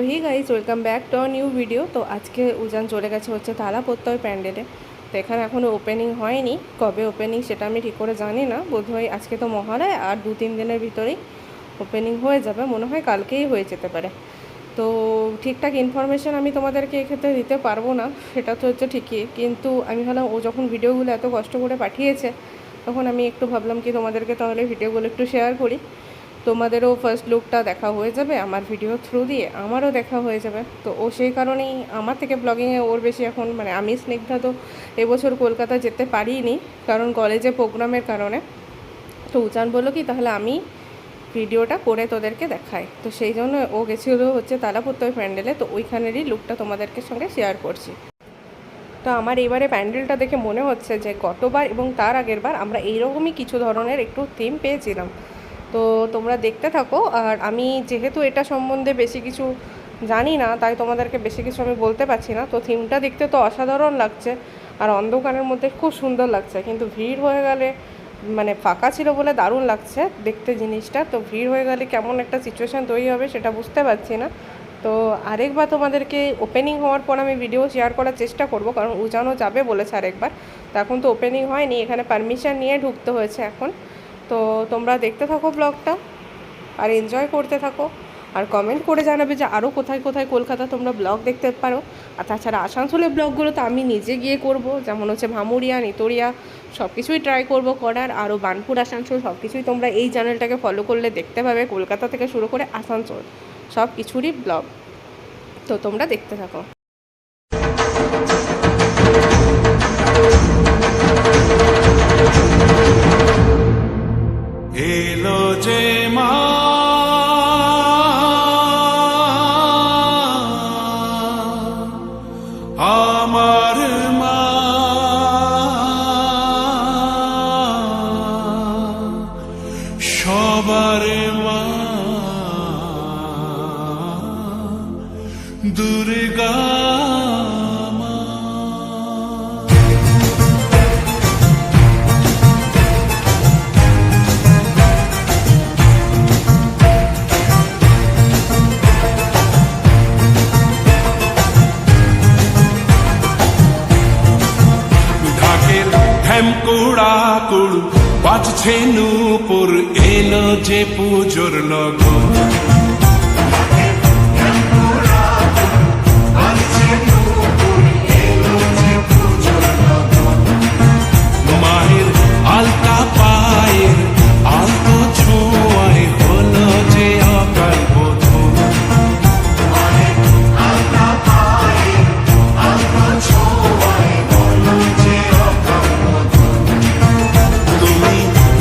He guys, welcome back to new video. তো আজকে উজান চলে গেছে হচ্ছে তালা প্রত্যয় প্যান্ডেলে। তো এখানে এখনও ওপেনিং হয়নি, কবে ওপেনিং সেটা আমি ঠিক করে জানি না। বোধহয় আজকে তো মহালয়, আর 2-3 দিনের ভিতরেই ওপেনিং হয়ে যাবে, মনে হয় কালকেই হয়ে যেতে পারে। তো ঠিকঠাক ইনফরমেশান আমি তোমাদেরকে এক্ষেত্রে দিতে পারবো না, সেটা তো হচ্ছে ঠিকই। কিন্তু আমি ভাবলাম ও যখন ভিডিওগুলো এত কষ্ট করে পাঠিয়েছে, তখন আমি একটু ভাবলাম কি তোমাদেরকে তাহলে ভিডিওগুলো একটু শেয়ার করি। তোমাদেরও ফার্স্ট লুকটা দেখা হয়ে যাবে, আমার ভিডিও থ্রু দিয়ে আমারও দেখা হয়ে যাবে। তো ও সেই কারণেই আমার থেকে ব্লগিংয়ে ওর বেশি এখন, মানে আমি স্নিগ্ধা তো এবছর কলকাতা যেতে পারিনি, কারণ কলেজে প্রোগ্রামের কারণে। তো উজান বললো কি তাহলে আমি ভিডিওটা করে তোদেরকে দেখাই। তো সেই জন্য ও গেছিলো হচ্ছে তারাপত্তর প্যান্ডেলে, তো ওইখানেরই লুকটা তোমাদেরকে সঙ্গে শেয়ার করছি। তো আমার এবারে প্যান্ডেলটা দেখে মনে হচ্ছে যে গতবার এবং তার আগের বার আমরা এইরকমই কিছু ধরনের একটু থিম পেয়েছিলাম। তো তোমরা দেখতে থাকো। আর আমি যেহেতু এটা সম্বন্ধে বেশি কিছু জানি না, তাই তোমাদেরকে বেশি কিছু আমি বলতে পারছি না। তো থিমটা দেখতে তো অসাধারণ লাগছে, আর অন্ধকারের মধ্যে খুব সুন্দর লাগছে। কিন্তু ভিড় হয়ে গেলে, মানে ফাঁকা ছিল বলে দারুণ লাগছে দেখতে জিনিসটা, তো ভিড় হয়ে গেলে কেমন একটা সিচুয়েশান তৈরি হবে সেটা বুঝতে পারছি না। তো আরেকবার তোমাদেরকে ওপেনিং হওয়ার পর আমি ভিডিও শেয়ার করার চেষ্টা করব, কারণ উজানও যাবে বলেছে আরেকবার। তো এখন তো ওপেনিং হয়নি, এখানে পারমিশন নিয়ে ঢুকতে হয়েছে এখন। তো তোমরা দেখতে থাকো ব্লগটা আর এনজয় করতে থাকো, আর কমেন্ট করে জানাবে যে আরও কোথায় কোথায় কলকাতা তোমরা ব্লগ দেখতে পারো। আর তাছাড়া আসানসোলের ব্লগগুলো তো আমি নিজে গিয়ে করব, যেমন হচ্ছে ভামুরিয়া, নিতরিয়া সব কিছুই ট্রাই করব করার। আরও বার্নপুর, আসানসোল সব কিছুই তোমরা এই চ্যানেলটাকে ফলো করলে দেখতে পাবে, কলকাতা থেকে শুরু করে আসানসোল সব কিছুরই ব্লগ। তো তোমরা দেখতে থাকো। এলো যে মা আমার মা, সবার মা দুর্গা মা। কুড়াকুড় বাজছে নূপুর, এলো যে পুজোর লগন। মায়ের আলতা পায়ের আলতো ছোঁয়ায় হলো যে অকাল বোধন।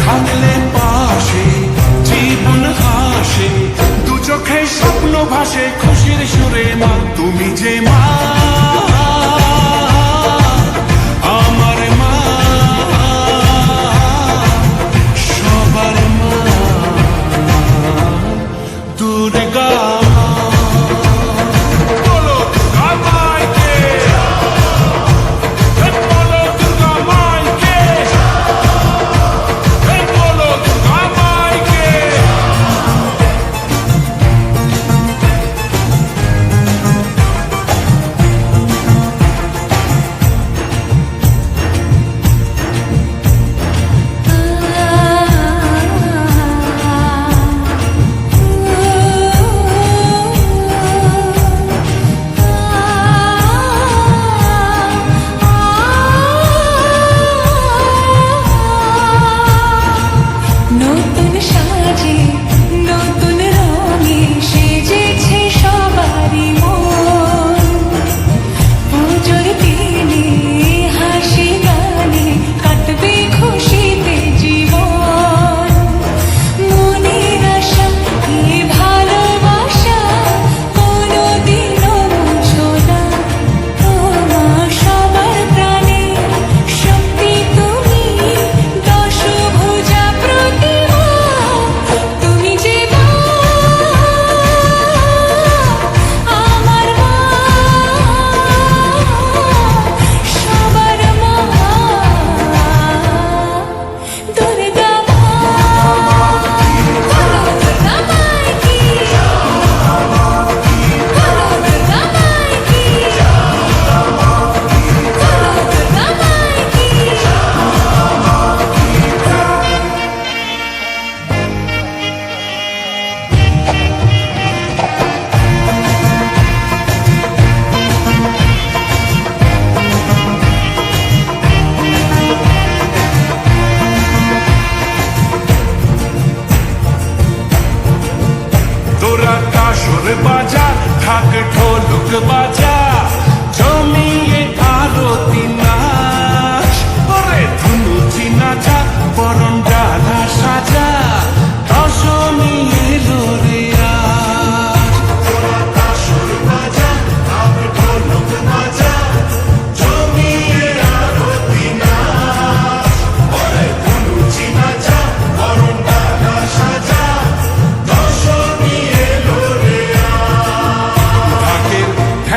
থাকলে পাশে জীবন হাসে, দু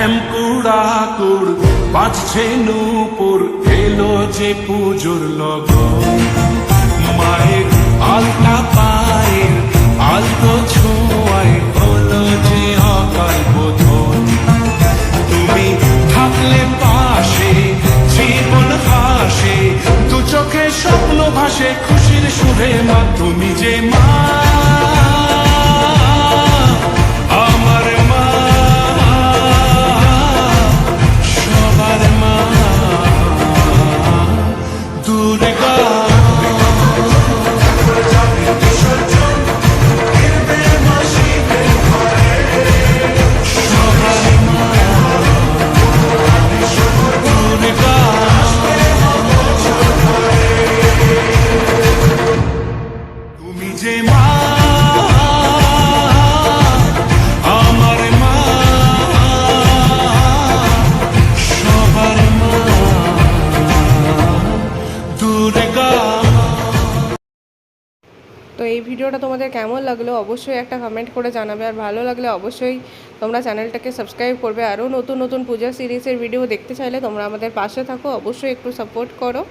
শ্যামকুড়াকুড় বাজছে নূপুর, এলো যে পুজোর লগন। মায়ের আলতা পায়ের আলতো ছোঁয়ায় হলো যে অকাল বোধন। তুমি থাকলে পাশে জীবন হাসে, দু চোখে স্বপ্ন ভাসে খুশির সুরে মা। তুমি যে মা, আমার মা, সবার মা, দুর্গা। তুমি যে মা, আমার মা, সবার মা, দুর্গা। তো এই ভিডিওটা তোমাদের কেমন লাগলো অবশ্যই একটা কমেন্ট করে জানাবে, আর ভালো লাগলে অবশ্যই তোমরা চ্যানেলটাকে সাবস্ক্রাইব করবে। আরও নতুন নতুন পূজা সিরিজের ভিডিও দেখতে চাইলে তোমরা আমাদের পাশে থাকো, অবশ্যই একটু সাপোর্ট করো।